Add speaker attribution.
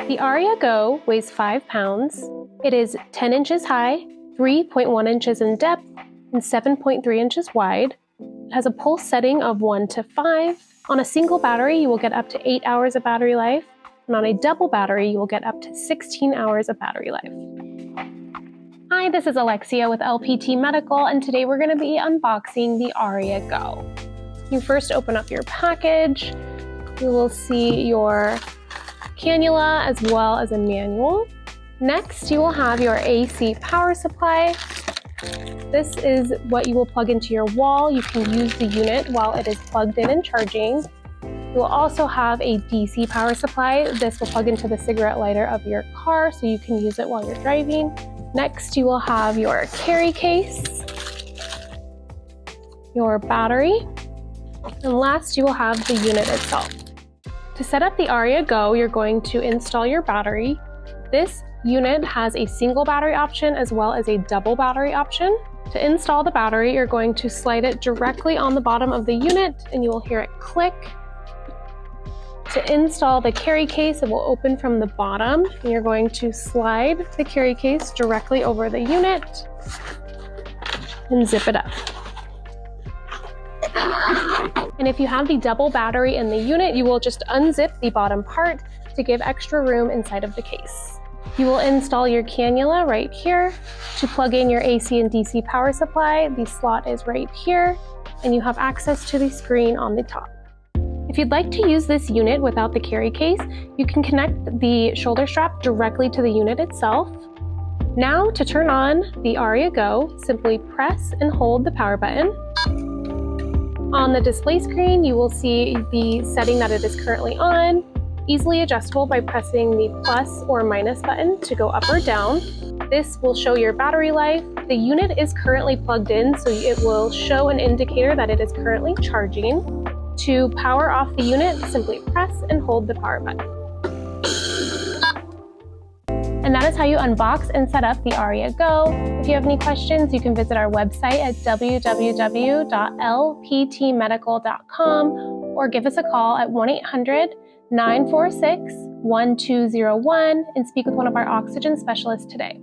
Speaker 1: The ARYA GO weighs 5 pounds. It is 10 inches high, 3.1 inches in depth, and 7.3 inches wide. It has a pulse setting of 1 to 5. On a single battery, you will get up to 8 hours of battery life, and on a double battery, you will get up to 16 hours of battery life. Hi, this is Alexia with LPT Medical, and today we're going to be unboxing the ARYA GO. You first open up your package. You will see your cannula as well as a manual. Next, you will have your AC power supply. This is what you will plug into your wall. You can use the unit while it is plugged in and charging. You will also have a DC power supply. This will plug into the cigarette lighter of your car so you can use it while you're driving. Next, you will have your carry case, your battery, and last you will have the unit itself. To set up the ARYA GO, you're going to install your battery. This unit has a single battery option as well as a double battery option. To install the battery, you're going to slide it directly on the bottom of the unit and you will hear it click. To install the carry case, it will open from the bottom and you're going to slide the carry case directly over the unit and zip it up. And if you have the double battery in the unit, you will just unzip the bottom part to give extra room inside of the case. You will install your cannula right here. To plug in your AC and DC power supply, the slot is right here, and you have access to the screen on the top. If you'd like to use this unit without the carry case, you can connect the shoulder strap directly to the unit itself. Now, to turn on the ARYA GO, simply press and hold the power button. On the display screen, you will see the setting that it is currently on, easily adjustable by pressing the plus or minus button to go up or down. This will show your battery life. The unit is currently plugged in, so it will show an indicator that it is currently charging. To power off the unit, simply press and hold the power button. And that is how you unbox and set up the ARYA GO. If you have any questions, you can visit our website at www.lptmedical.com or give us a call at 1-800-946-1201 and speak with one of our oxygen specialists today.